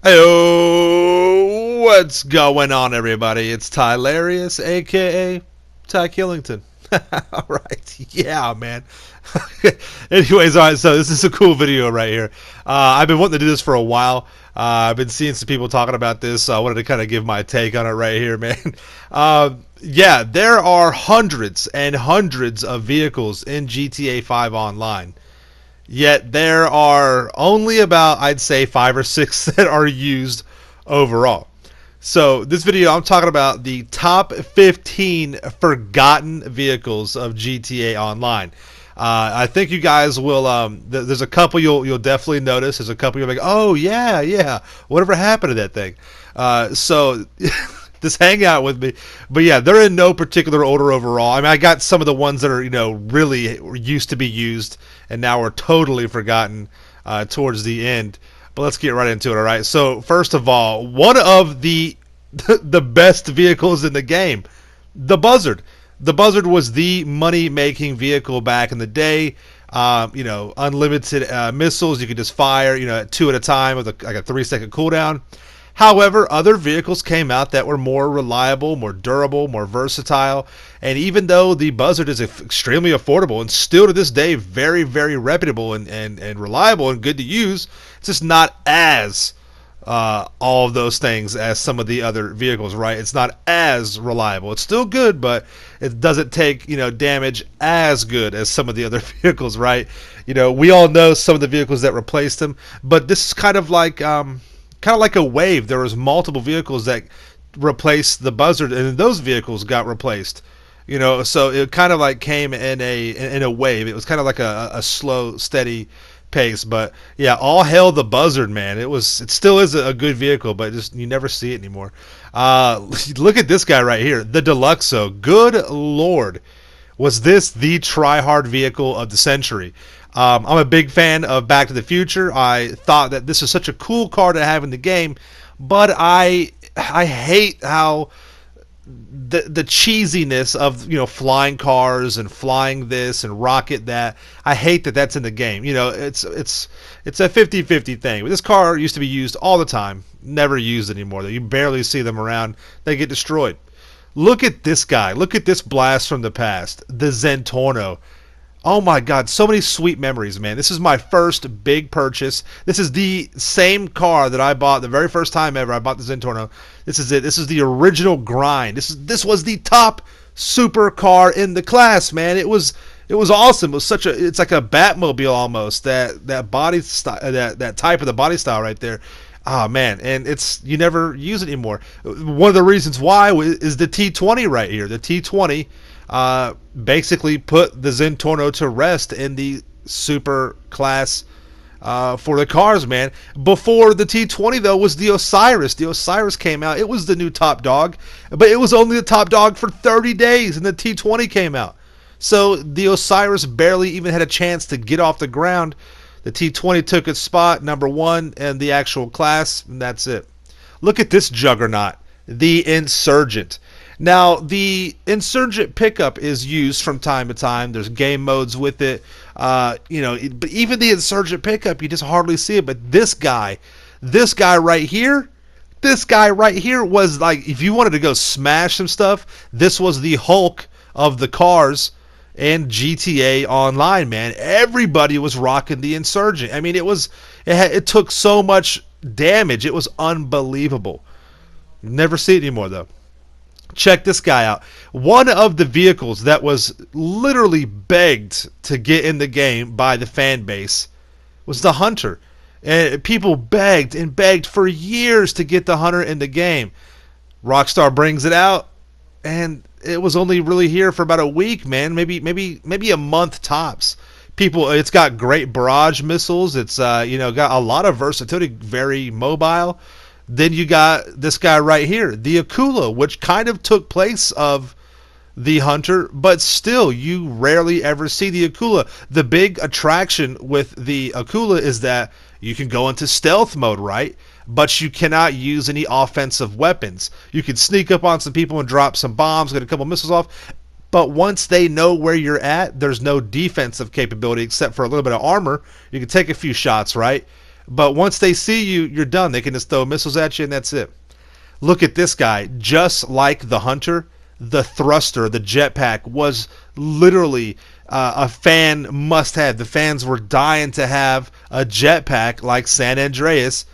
Hey, what's going on, everybody? It's Tylarious, aka Ty Killington. All right, yeah, man. Anyways, all right. So this is a cool video right here. I've been wanting to do this for a while. I've been seeing some people talking about this, so I wanted to kind of give my take on it right here, man. Yeah, there are hundreds and hundreds of vehicles in GTA 5 Online. Yet there are only about, I'd say, 5 or 6 that are used overall. So this video, I'm talking about the top 15 forgotten vehicles of GTA Online. I think you guys will. There's a couple you'll definitely notice. There's a couple you'll be like, oh yeah, whatever happened to that thing? So just hang out with me. But yeah, they're in no particular order overall. I mean, I got some of the ones that are really used to be used and now are totally forgotten towards the end. But let's get right into it. All right. So first of all, one of the the best vehicles in the game, the Buzzard. The Buzzard was the money-making vehicle back in the day. Unlimited missiles. You could just fire, 2 at a time with like a 3-second cooldown. However, other vehicles came out that were more reliable, more durable, more versatile. And even though the Buzzard is extremely affordable and still to this day very, very reputable and reliable and good to use, it's just not as all of those things as some of the other vehicles, right? It's not as reliable. It's still good, but it doesn't take, damage as good as some of the other vehicles, right? We all know some of the vehicles that replaced them, but this is kind of like a wave. There was multiple vehicles that replaced the Buzzard, and those vehicles got replaced. So it kind of like came in a wave. It was kind of like a slow, steady pace. But yeah, all hail the Buzzard, man. It still is a good vehicle, but just you never see it anymore. Look at this guy right here, the Deluxo. Good lord, was this the try-hard vehicle of the century? I'm a big fan of Back to the Future. I thought that this is such a cool car to have in the game, but I hate how the cheesiness of flying cars and flying this and rocket that. I hate that that's in the game. It's a 50-50 thing. But this car used to be used all the time, never used anymore. You barely see them around. They get destroyed. Look at this guy. Look at this blast from the past, the Zentorno. Oh my god, so many sweet memories, man. This is my first big purchase. This is the same car that I bought the very first time ever. I bought the Zentorno. This is it. This is the original grind. This was the top super car in the class, man. It was awesome. It's like a Batmobile almost. That body style, that type of the body style right there. Ah, man, and you never use it anymore. One of the reasons why is the T20 right here. The T20 basically put the Zentorno to rest in the super class for the cars, man. Before the T20, though, was the Osiris. The Osiris came out. It was the new top dog, but it was only the top dog for 30 days, and the T20 came out. So the Osiris barely even had a chance to get off the ground. The T20 took its spot, number 1 in the actual class, and that's it. Look at this juggernaut, the Insurgent. Now, the Insurgent pickup is used from time to time. There's game modes with it. But even the Insurgent pickup, you just hardly see it. But this guy right here was like, if you wanted to go smash some stuff, this was the Hulk of the cars and GTA Online, man. Everybody was rocking the Insurgent. I mean, it took so much damage. It was unbelievable. Never see it anymore, though. Check this guy out. One of the vehicles that was literally begged to get in the game by the fan base was the Hunter. And people begged and begged for years to get the Hunter in the game. Rockstar brings it out, and it was only really here for about a week, man. Maybe a month tops. It's got great barrage missiles. It's got a lot of versatility, very mobile. Then you got this guy right here, the Akula, which kind of took place of the Hunter, but still, you rarely ever see the Akula. The big attraction with the Akula is that you can go into stealth mode, right? But you cannot use any offensive weapons. You can sneak up on some people and drop some bombs, get a couple missiles off, but once they know where you're at, there's no defensive capability except for a little bit of armor. You can take a few shots, right? But once they see you, you're done. They can just throw missiles at you, and that's it. Look at this guy. Just like the Hunter, the Thruster, the Jetpack was literally a fan must-have. The fans were dying to have a Jetpack like San Andreas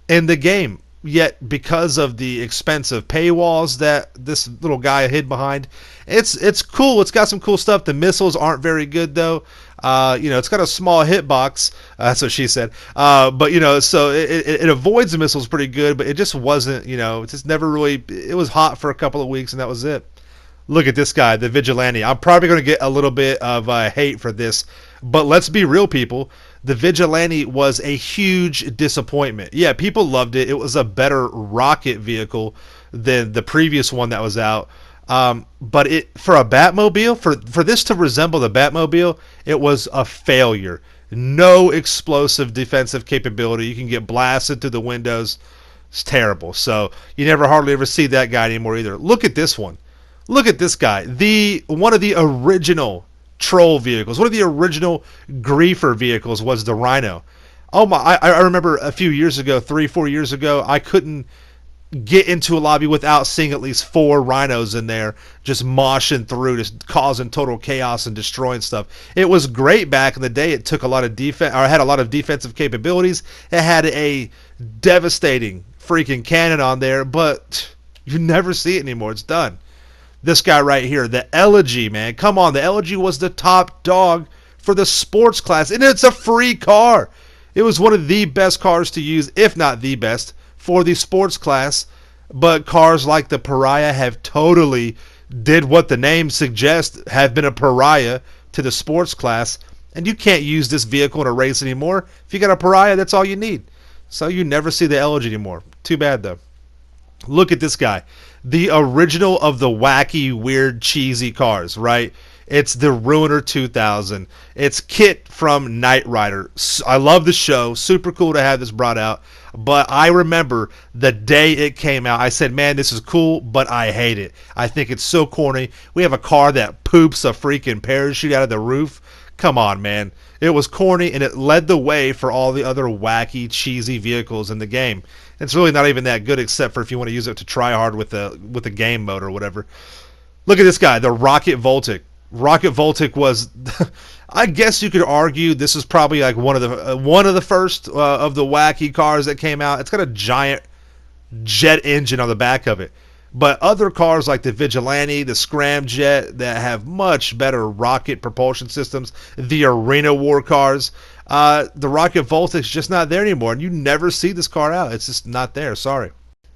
in the game. Yet, because of the expensive paywalls that this little guy hid behind, it's cool. It's got some cool stuff. The missiles aren't very good, though. It's got a small hitbox. That's what she said. But so it avoids the missiles pretty good, but it just wasn't, it just never really, it was hot for a couple of weeks, and that was it. Look at this guy, the Vigilante. I'm probably going to get a little bit of hate for this, but let's be real, people. The Vigilante was a huge disappointment. Yeah, people loved it. It was a better rocket vehicle than the previous one that was out. But for a Batmobile, for this to resemble the Batmobile, it was a failure. No explosive defensive capability. You can get blasted through the windows. It's terrible. So you never hardly ever see that guy anymore either. Look at this one. Look at this guy. One of the original troll vehicles, one of the original griefer vehicles was the Rhino. Oh my! I remember a few years ago, 3-4 years ago, I couldn't get into a lobby without seeing at least 4 rhinos in there just moshing through, just causing total chaos and destroying stuff. It was great back in the day. It took a lot of defense, or had a lot of defensive capabilities. It had a devastating freaking cannon on there, but you never see it anymore. It's done. This guy right here, the Elegy, man. Come on, the Elegy was the top dog for the sports class, and it's a free car. It was one of the best cars to use, if not the best, for the sports class. But cars like the Pariah have totally did what the name suggests, have been a pariah to the sports class, and you can't use this vehicle in a race anymore. If you got a Pariah, that's all you need. So you never see the Elegy anymore. Too bad, though. Look at this guy. The original of the wacky, weird, cheesy cars, right? It's the Ruiner 2000. It's Kit from Knight Rider. I love the show. Super cool to have this brought out. But I remember the day it came out, I said, man, this is cool, but I hate it. I think it's so corny. We have a car that poops a freaking parachute out of the roof. Come on, man. It was corny, and it led the way for all the other wacky, cheesy vehicles in the game. It's really not even that good, except for if you want to use it to try hard with the game mode or whatever. Look at this guy, the Rocket Voltic. Rocket Voltic was, I guess you could argue, this is probably like one of the first of the wacky cars that came out. It's got a giant jet engine on the back of it. But other cars like the Vigilante, the Scramjet, that have much better rocket propulsion systems, the Arena War cars, the Rocket Voltic's just not there anymore, and you never see this car out. It's just not there. Sorry.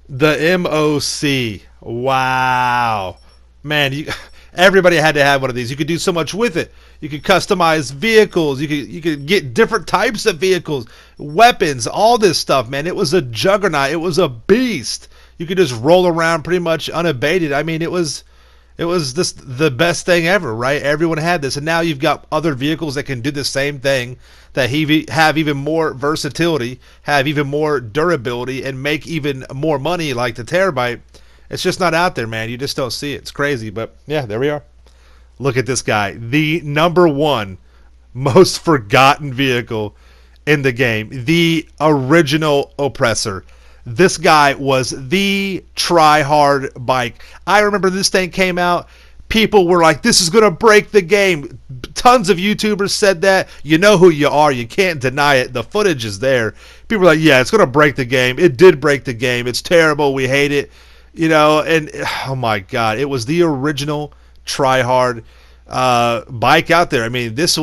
The MOC. Wow. Man, everybody had to have one of these. You could do so much with it. You could customize vehicles. You could get different types of vehicles, weapons, all this stuff, man. It was a juggernaut. It was a beast. You could just roll around pretty much unabated. I mean, it was just the best thing ever, right? Everyone had this, and now you've got other vehicles that can do the same thing, that have even more versatility, have even more durability, and make even more money, like the Terabyte. It's just not out there, man. You just don't see it. It's crazy, but yeah, there we are. Look at this guy, the #1 most forgotten vehicle in the game, the original Oppressor. This guy was the try-hard bike. I remember this thing came out. People were like, this is going to break the game. Tons of YouTubers said that. You know who you are. You can't deny it. The footage is there. People were like, yeah, it's going to break the game. It did break the game. It's terrible. We hate it. And oh my God, it was the original try-hard bike out there. I mean, this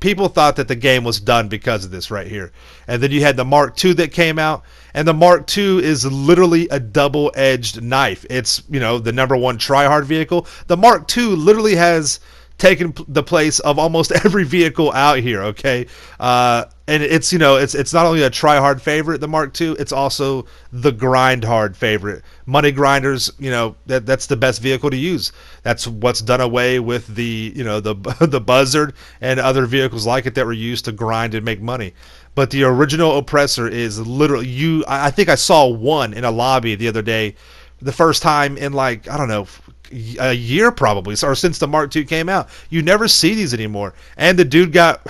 people thought that the game was done because of this right here. And then you had the Mark II that came out, and the Mark II is literally a double-edged knife. It's, the #1 try-hard vehicle. The Mark II literally has taken the place of almost every vehicle out here, okay? And it's, it's not only a try-hard favorite, the Mark II, it's also the grind-hard favorite. Money grinders, that's the best vehicle to use. That's what's done away with the, the Buzzard and other vehicles like it that were used to grind and make money. But the original Oppressor is literally, I think I saw one in a lobby the other day, the first time in, like, I don't know, a year probably, or since the Mark II came out. You never see these anymore. And the dude got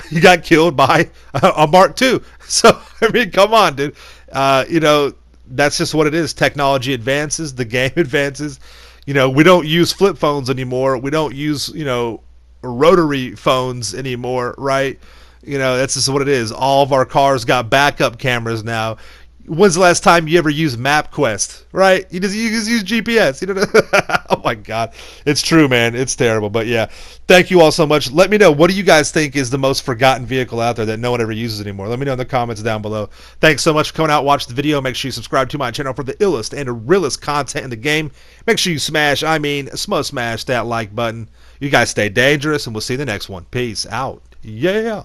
killed by a Mark II. So I mean, come on, dude. That's just what it is. Technology advances, the game advances. We don't use flip phones anymore. We don't use rotary phones anymore, right? That's just what it is. All of our cars got backup cameras now. When's the last time you ever used MapQuest, right? You just use GPS. Oh my God, it's true, man. It's terrible, but yeah. Thank you all so much. Let me know, what do you guys think is the most forgotten vehicle out there that no one ever uses anymore? Let me know in the comments down below. Thanks so much for coming out, watch the video. Make sure you subscribe to my channel for the illest and the realest content in the game. Make sure you smash that like button. You guys stay dangerous, and we'll see you in the next one. Peace out. Yeah.